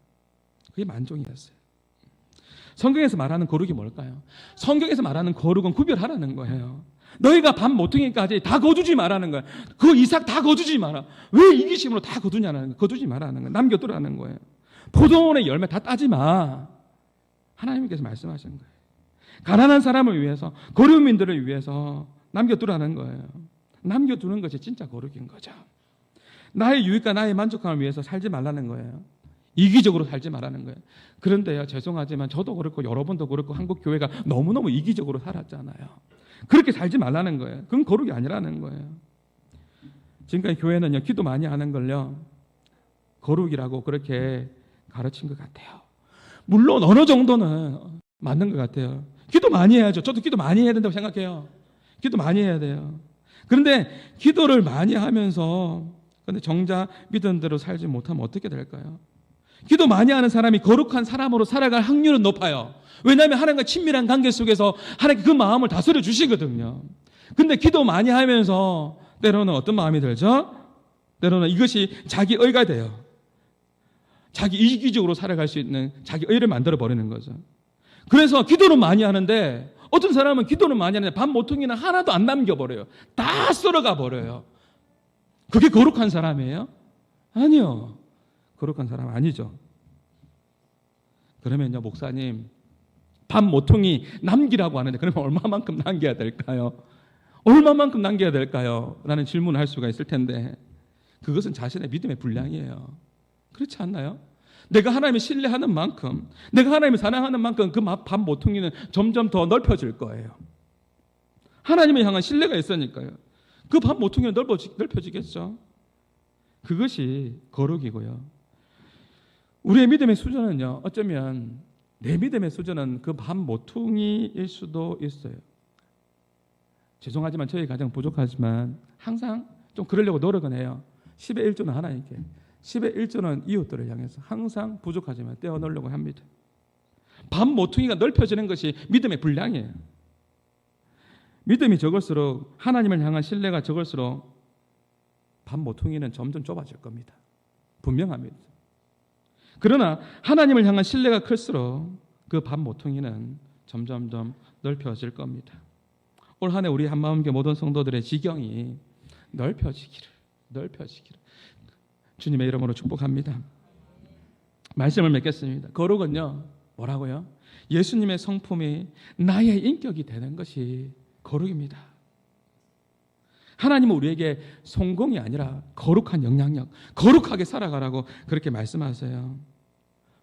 그게 만종이었어요. 성경에서 말하는 거룩이 뭘까요? 성경에서 말하는 거룩은 구별하라는 거예요. 너희가 밥 모퉁이까지 다 거두지 말라는 거예요. 그 이삭 다 거두지 마라. 왜 이기심으로 다 거두냐는 거예요. 거두지 말라는 거예요. 남겨두라는 거예요. 포도원의 열매 다 따지 마. 하나님께서 말씀하신 거예요. 가난한 사람을 위해서, 거류민들을 위해서 남겨두라는 거예요. 남겨두는 것이 진짜 거룩인 거죠. 나의 유익과 나의 만족감을 위해서 살지 말라는 거예요. 이기적으로 살지 말라는 거예요. 그런데요, 죄송하지만 저도 그렇고 여러분도 그렇고 한국 교회가 너무너무 이기적으로 살았잖아요. 그렇게 살지 말라는 거예요. 그건 거룩이 아니라는 거예요. 지금까지 교회는요, 기도 많이 하는 걸요, 거룩이라고 그렇게 가르친 것 같아요. 물론 어느 정도는 맞는 것 같아요. 기도 많이 해야죠. 저도 기도 많이 해야 된다고 생각해요. 기도 많이 해야 돼요. 그런데 기도를 많이 하면서 근데 정작 믿은 대로 살지 못하면 어떻게 될까요? 기도 많이 하는 사람이 거룩한 사람으로 살아갈 확률은 높아요. 왜냐하면 하나님과 친밀한 관계 속에서 하나님께 그 마음을 다스려 주시거든요. 근데 기도 많이 하면서 때로는 어떤 마음이 들죠? 때로는 이것이 자기 의가 돼요. 자기 이기적으로 살아갈 수 있는 자기 의를 만들어 버리는 거죠. 그래서 기도는 많이 하는데 어떤 사람은 기도는 많이 하는데 밥 모퉁이는 하나도 안 남겨버려요. 다 썰어가 버려요. 그게 거룩한 사람이에요? 아니요. 거룩한 사람 아니죠. 그러면요, 목사님, 밥 모퉁이 남기라고 하는데 그러면 얼마만큼 남겨야 될까요? 얼마만큼 남겨야 될까요? 라는 질문을 할 수가 있을 텐데 그것은 자신의 믿음의 분량이에요. 그렇지 않나요? 내가 하나님을 신뢰하는 만큼, 내가 하나님을 사랑하는 만큼 그 밥 모퉁이는 점점 더 넓혀질 거예요. 하나님을 향한 신뢰가 있으니까요. 그 밥 모퉁이는 넓혀지겠죠. 그것이 거룩이고요. 우리의 믿음의 수준은요, 어쩌면 내 믿음의 수준은 그 밥 모퉁이일 수도 있어요. 죄송하지만 저희 가정 부족하지만 항상 좀 그러려고 노력은 해요. 10의 1조는 하나님께, 10의 1조는 이웃들을 향해서 항상 부족하지만 떼어놓으려고 합니다. 밥 모퉁이가 넓혀지는 것이 믿음의 분량이에요. 믿음이 적을수록, 하나님을 향한 신뢰가 적을수록 밥 모퉁이는 점점 좁아질 겁니다. 분명합니다. 그러나 하나님을 향한 신뢰가 클수록 그 밥 모퉁이는 점점 넓혀질 겁니다. 올 한 해 우리 한마음교회 모든 성도들의 지경이 넓혀지기를 주님의 이름으로 축복합니다. 말씀을 맺겠습니다. 거룩은요, 뭐라고요? 예수님의 성품이 나의 인격이 되는 것이 거룩입니다. 하나님은 우리에게 성공이 아니라 거룩한 영향력, 거룩하게 살아가라고 그렇게 말씀하세요.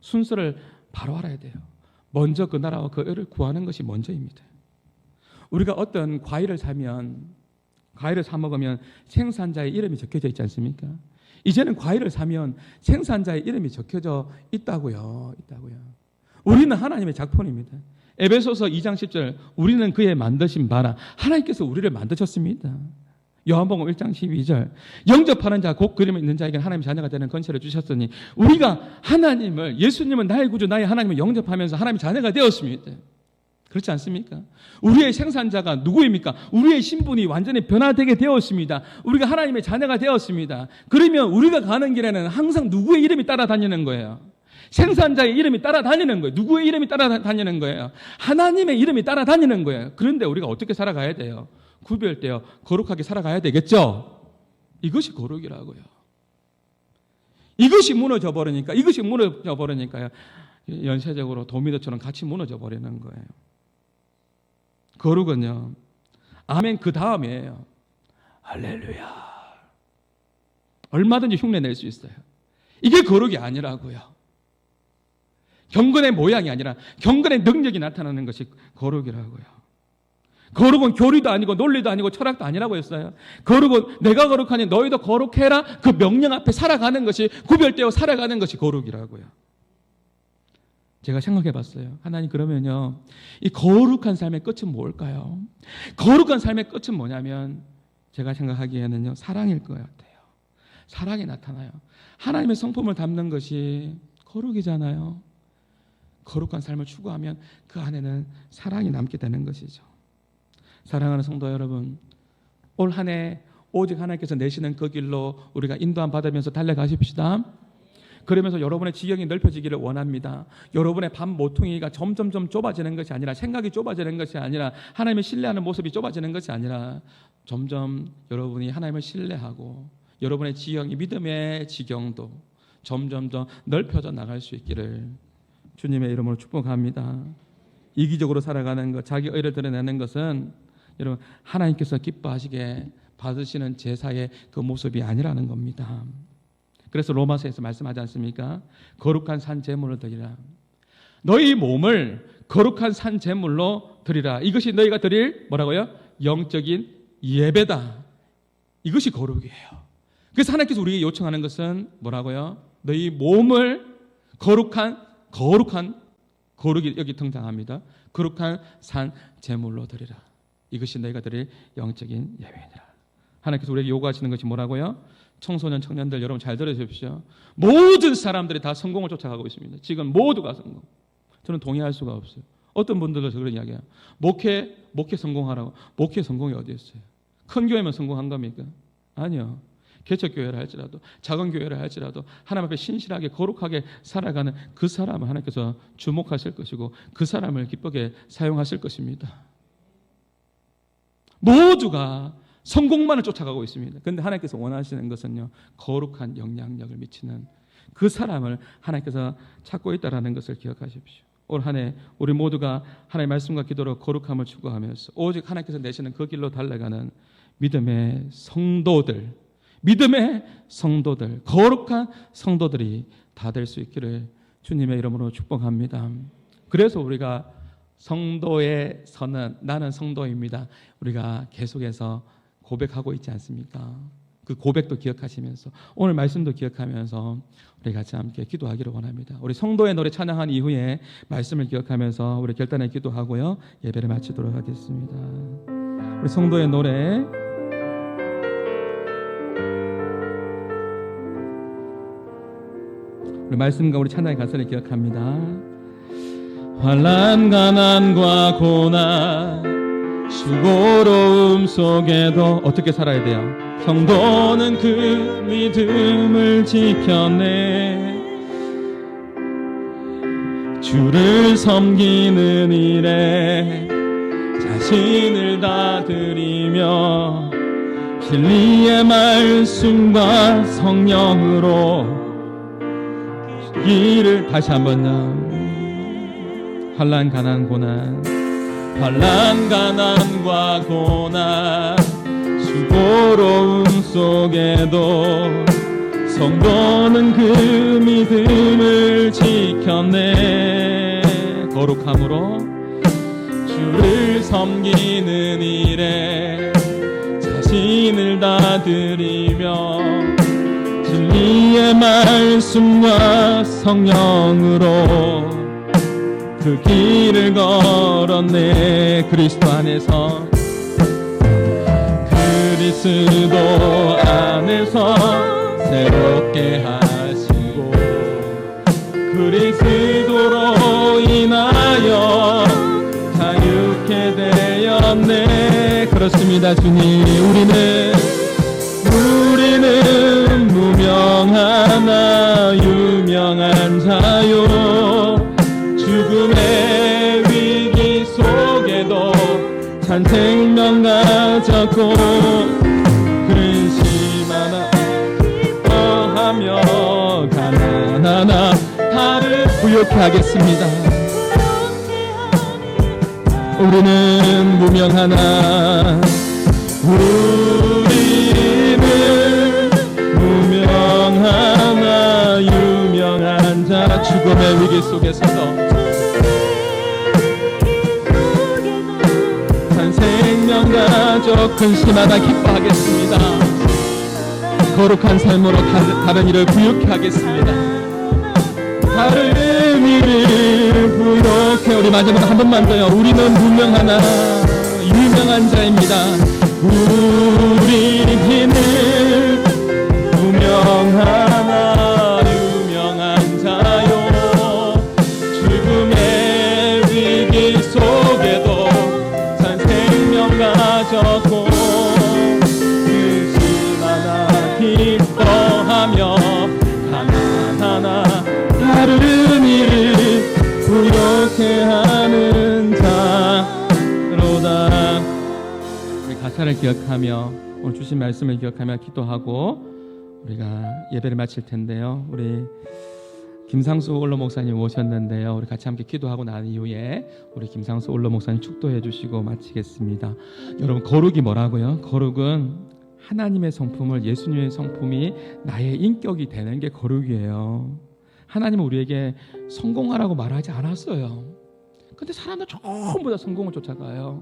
순서를 바로 알아야 돼요. 먼저 그 나라와 그 의를 구하는 것이 먼저입니다. 우리가 어떤 과일을 사 먹으면 생산자의 이름이 적혀져 있지 않습니까? 이제는 과일을 사면 생산자의 이름이 적혀져 있다고요. 우리는 하나님의 작품입니다. 에베소서 2장 10절, 우리는 그의 만드신 바라. 하나님께서 우리를 만드셨습니다. 요한복음 1장 12절, 영접하는 자 곧 그림에 있는 자에게는 하나님의 자녀가 되는 권세를 주셨으니 우리가 하나님을, 예수님은 나의 구주 나의 하나님을 영접하면서 하나님의 자녀가 되었습니다. 그렇지 않습니까? 우리의 생산자가 누구입니까? 우리의 신분이 완전히 변화되게 되었습니다. 우리가 하나님의 자녀가 되었습니다. 그러면 우리가 가는 길에는 항상 누구의 이름이 따라다니는 거예요? 생산자의 이름이 따라다니는 거예요. 누구의 이름이 따라다니는 거예요? 하나님의 이름이 따라다니는 거예요. 그런데 우리가 어떻게 살아가야 돼요? 구별되어 거룩하게 살아가야 되겠죠? 이것이 거룩이라고요. 이것이 무너져 버리니까요. 연쇄적으로 도미노처럼 같이 무너져 버리는 거예요. 거룩은요, 아멘 그 다음이에요. 할렐루야. 얼마든지 흉내 낼 수 있어요. 이게 거룩이 아니라고요. 경건의 모양이 아니라 경건의 능력이 나타나는 것이 거룩이라고요. 거룩은 교리도 아니고 논리도 아니고 철학도 아니라고 했어요. 거룩은 내가 거룩하니 너희도 거룩해라. 그 명령 앞에 살아가는 것이, 구별되어 살아가는 것이 거룩이라고요. 제가 생각해 봤어요. 하나님, 그러면요, 이 거룩한 삶의 끝은 뭘까요? 거룩한 삶의 끝은 뭐냐면 제가 생각하기에는요, 사랑일 것 같아요. 사랑이 나타나요. 하나님의 성품을 담는 것이 거룩이잖아요. 거룩한 삶을 추구하면 그 안에는 사랑이 남게 되는 것이죠. 사랑하는 성도 여러분, 올 한 해 오직 하나님께서 내시는 그 길로 우리가 인도함 받으면서 달려가십시다. 그러면서 여러분의 지경이 넓혀지기를 원합니다. 여러분의 밥 모퉁이가 점점 좁아지는 것이 아니라, 생각이 좁아지는 것이 아니라, 하나님을 신뢰하는 모습이 좁아지는 것이 아니라 점점 여러분이 하나님을 신뢰하고 여러분의 지경이, 믿음의 지경도 점점 더 넓혀져 나갈 수 있기를 주님의 이름으로 축복합니다. 이기적으로 살아가는 것, 자기 의를 드러내는 것은 여러분 하나님께서 기뻐하시게 받으시는 제사의 그 모습이 아니라는 겁니다. 그래서 로마서에서 말씀하지 않습니까? 거룩한 산 제물로 드리라. 너희 몸을 거룩한 산 제물로 드리라. 이것이 너희가 드릴 뭐라고요? 영적인 예배다. 이것이 거룩이에요. 그래서 하나님께서 우리에게 요청하는 것은 뭐라고요? 너희 몸을 거룩이 여기 등장합니다. 거룩한 산 제물로 드리라. 이것이 너희가 드릴 영적인 예배니라. 하나님께서 우리에게 요구하시는 것이 뭐라고요? 청소년, 청년들 여러분 잘 들으십시오. 모든 사람들이 다 성공을 쫓아가고 있습니다. 지금 모두가 성공. 저는 동의할 수가 없어요. 어떤 분들도 그런 이야기해요. 목회 성공하라고. 목회 성공이 어디 있어요? 큰 교회만 성공한 겁니까? 아니요. 개척교회를 할지라도, 작은 교회를 할지라도 하나님 앞에 신실하게 거룩하게 살아가는 그 사람을 하나님께서 주목하실 것이고 그 사람을 기쁘게 사용하실 것입니다. 모두가 성공만을 쫓아가고 있습니다. 그런데 하나님께서 원하시는 것은요, 거룩한 영향력을 미치는 그 사람을 하나님께서 찾고 있다는 것을 기억하십시오. 올 한 해 우리 모두가 하나님의 말씀과 기도로 거룩함을 추구하면서 오직 하나님께서 내시는 그 길로 달려가는 믿음의 성도들, 거룩한 성도들이 다 될 수 있기를 주님의 이름으로 축복합니다. 그래서 우리가 성도의 선언, 나는 성도입니다, 우리가 계속해서 고백하고 있지 않습니까? 그 고백도 기억하시면서 오늘 말씀도 기억하면서 우리 같이 함께 기도하기를 원합니다. 우리 성도의 노래 찬양한 이후에 말씀을 기억하면서 우리 결단의 기도하고요, 예배를 마치도록 하겠습니다. 우리 성도의 노래, 우리 말씀과 우리 찬양의 가사를 기억합니다. 환난 가난과 고난 수고로움 속에도 어떻게 살아야 돼요? 성도는 그 믿음을 지켜내 주를 섬기는 일에 자신을 다 드리며 진리의 말씀과 성령으로 길을 다시 한번요. 환난 가난 고난, 환난 가난과 고난 수고로움 속에도 성도는 그 믿음을 지켜내 거룩함으로 주를 섬기는 일에 자신을 다 드리며 진리의 말씀과 성령으로 그 길을 걸었네. 그리스도 안에서, 그리스도 안에서 새롭게 하시고 그리스도로 인하여 자유케 되었네. 그렇습니다 주님. 우리는 무명하나 유명한 자요 죽음의 위기 속에도 산 생명 가졌고 근심 하나 기뻐하며 가난하나 나를 부욕해 하겠습니다. 우리는 무명하나 유명한 자 죽음의 위기 속에서도 산 생명 가져 근심하다 기뻐하겠습니다. 거룩한 삶으로 다른 일을 부욕해 하겠습니다. 다른 일을 부욕해. 우리 마지막 한 번만 더요. 우리는 무명하나 유명한 자입니다. 우리는 무명하나 유명한 자요 죽음의 위기 속에도 산 생명 가졌고 근심하나 기뻐하며 가난하나 다른 일을 부욕해 하는 자로다. 우리 가사를 기억하며 오늘 주신 말씀을 기억하며 기도하고 우리가 예배를 마칠 텐데요. 우리 김상수 올로 목사님 오셨는데요. 우리 같이 함께 기도하고 난 이후에 우리 김상수 올로 목사님 축도해 주시고 마치겠습니다. 여러분, 거룩이 뭐라고요? 거룩은 하나님의 성품을, 예수님의 성품이 나의 인격이 되는 게 거룩이에요. 하나님은 우리에게 성공하라고 말하지 않았어요. 근데 사람들 전부 다 성공을 쫓아가요.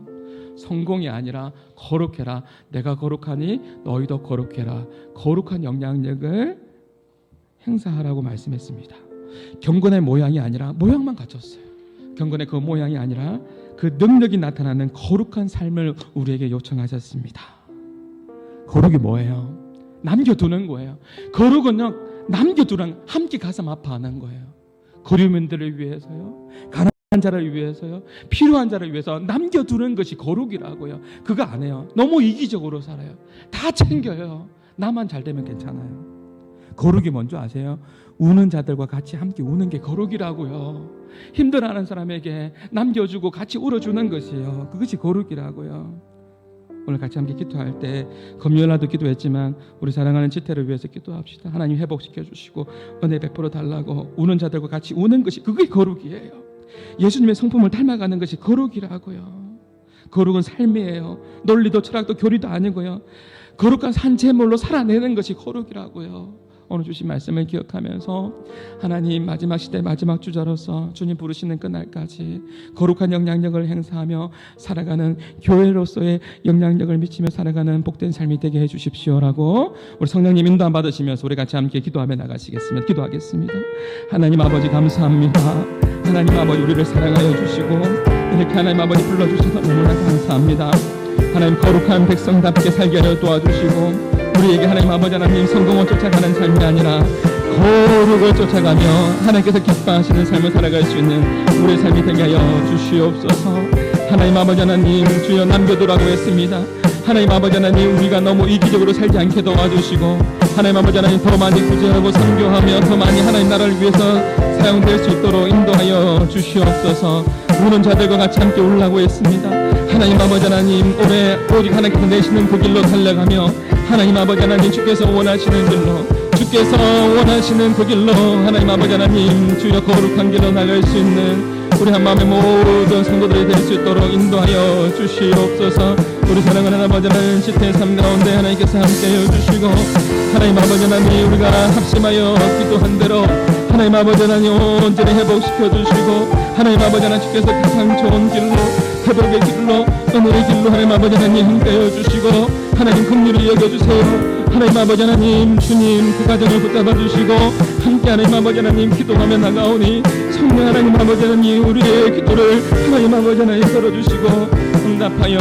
성공이 아니라 거룩해라. 내가 거룩하니 너희도 거룩해라. 거룩한 영향력을 행사하라고 말씀했습니다. 경건의 모양이 아니라 모양만 갖췄어요. 경건의 그 모양이 아니라 그 능력이 나타나는 거룩한 삶을 우리에게 요청하셨습니다. 거룩이 뭐예요? 남겨두는 거예요. 거룩은요, 남겨두는, 함께 가슴 아파하는 거예요. 거류민들을 위해서요, 가난한 자를 위해서요, 필요한 자를 위해서 남겨두는 것이 거룩이라고요. 그거 안 해요. 너무 이기적으로 살아요. 다 챙겨요. 나만 잘 되면 괜찮아요. 거룩이 뭔지 아세요? 우는 자들과 같이 함께 우는 게 거룩이라고요. 힘들어하는 사람에게 남겨주고 같이 울어주는 것이요, 그것이 거룩이라고요. 오늘 같이 함께 기도할 때 금요일날도 기도했지만 우리 사랑하는 지태를 위해서 기도합시다. 하나님 회복시켜 주시고 은혜 베풀어 달라고. 우는 자들과 같이 우는 것이 그게 거룩이에요. 예수님의 성품을 닮아가는 것이 거룩이라고요. 거룩은 삶이에요. 논리도 철학도 교리도 아니고요. 거룩한 산재물로 살아내는 것이 거룩이라고요. 오늘 주신 말씀을 기억하면서 하나님 마지막 시대 마지막 주자로서 주님 부르시는 그날까지 거룩한 영향력을 행사하며 살아가는 교회로서의 영향력을 미치며 살아가는 복된 삶이 되게 해주십시오라고 우리 성령님 인도함 받으시면서 우리 같이 함께 기도하며 나가시겠습니다. 기도하겠습니다. 하나님 아버지 감사합니다. 하나님 아버지 우리를 사랑하여 주시고 이렇게 하나님 아버지 불러주셔서 너무나 감사합니다. 하나님 거룩한 백성답게 살게 하여 도와주시고 우리에게 하나님 아버지 하나님 성공을 쫓아가는 삶이 아니라 거룩을 쫓아가며 하나님께서 기뻐하시는 삶을 살아갈 수 있는 우리의 삶이 되게 하여 주시옵소서. 하나님 아버지 하나님 주여 남겨두라고 했습니다. 하나님 아버지 하나님 우리가 너무 이기적으로 살지 않게 도와주시고 하나님 아버지 하나님 더 많이 구제하고 선교하며 더 많이 하나님 나라를 위해서 사용될 수 있도록 인도하여 주시옵소서. 우는 자들과 같이 함께 울라고 했습니다. 하나님 아버지 하나님 올해 오직 하나님께서 내시는 그 길로 달려가며 하나님 아버지 하나님 주께서 원하시는 그 길로 하나님 아버지 하나님 주여 거룩한 길로 나갈 수 있는 우리 한마음의 모든 성도들이 될 수 있도록 인도하여 주시옵소서. 우리 사랑하는 아버지 하나님 지태의 삶 가운데 하나님께서 함께해 주시고 하나님 아버지 하나님 우리가 합심하여 기도한 대로 하나님 아버지 하나님 온전히 회복시켜 주시고 하나님 아버지 하나님 주께서 가장 좋은 길로 회복의 길로 은혜의 길로 하나님 아버지 하나님 함께해 주시고 하나님 긍휼히 여겨주세요. 하나님 아버지 하나님 주님 그 가정을 붙잡아 주시고 함께 하나님 아버지 하나님 기도하며 나가오니 성령 하나님 아버지 하나님 우리의 기도를 하나님 아버지 하나님 들어주시고 응답하여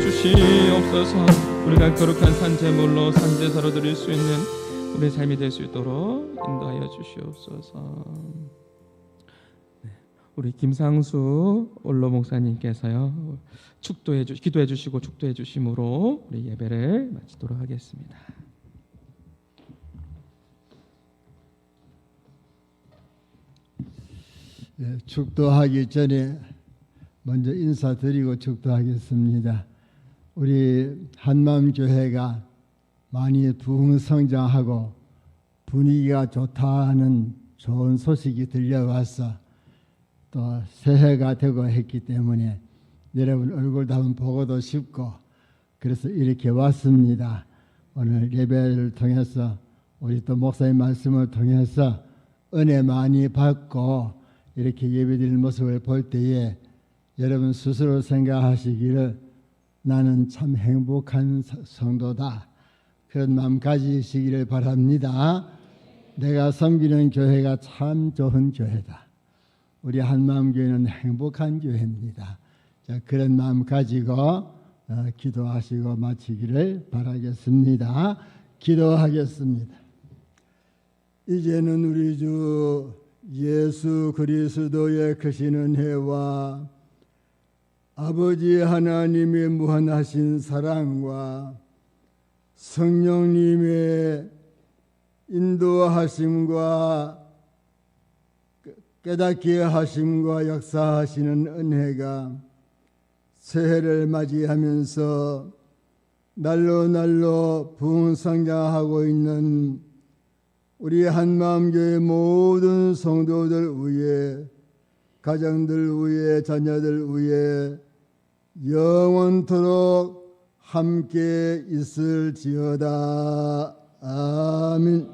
주시옵소서. 우리가 거룩한 산제물로 산제사로 드릴 수 있는 우리의 삶이 될 수 있도록 인도하여 주시옵소서. 우리 김상수 올로 목사님께서요 기도해 주시고 축도해 주심으로 우리 예배를 마치도록 하겠습니다. 네, 축도하기 전에 먼저 인사드리고 축도하겠습니다. 우리 한마음교회가 많이 부흥성장하고 분위기가 좋다는 좋은 소식이 들려와서 또 새해가 되고 했기 때문에 여러분 얼굴도 한번 보고도 싶고 그래서 이렇게 왔습니다. 오늘 예배를 통해서 우리 또 목사님 말씀을 통해서 은혜 많이 받고 이렇게 예배드리는 모습을 볼 때에 여러분 스스로 생각하시기를 나는 참 행복한 성도다 그런 마음 가지시기를 바랍니다. 내가 섬기는 교회가 참 좋은 교회다. 우리 한마음교회는 행복한 교회입니다. 자, 그런 마음 가지고 기도하시고 마치기를 바라겠습니다. 기도하겠습니다. 이제는 우리 주 예수 그리스도의 크신 은혜와 아버지 하나님의 무한하신 사랑과 성령님의 인도하심과 깨닫게 하심과 역사하시는 은혜가 새해를 맞이하면서 날로 부흥성장하고 있는 우리 한마음교회 모든 성도들 위에 가정들 위에 자녀들 위에 영원토록 함께 있을지어다. 아멘.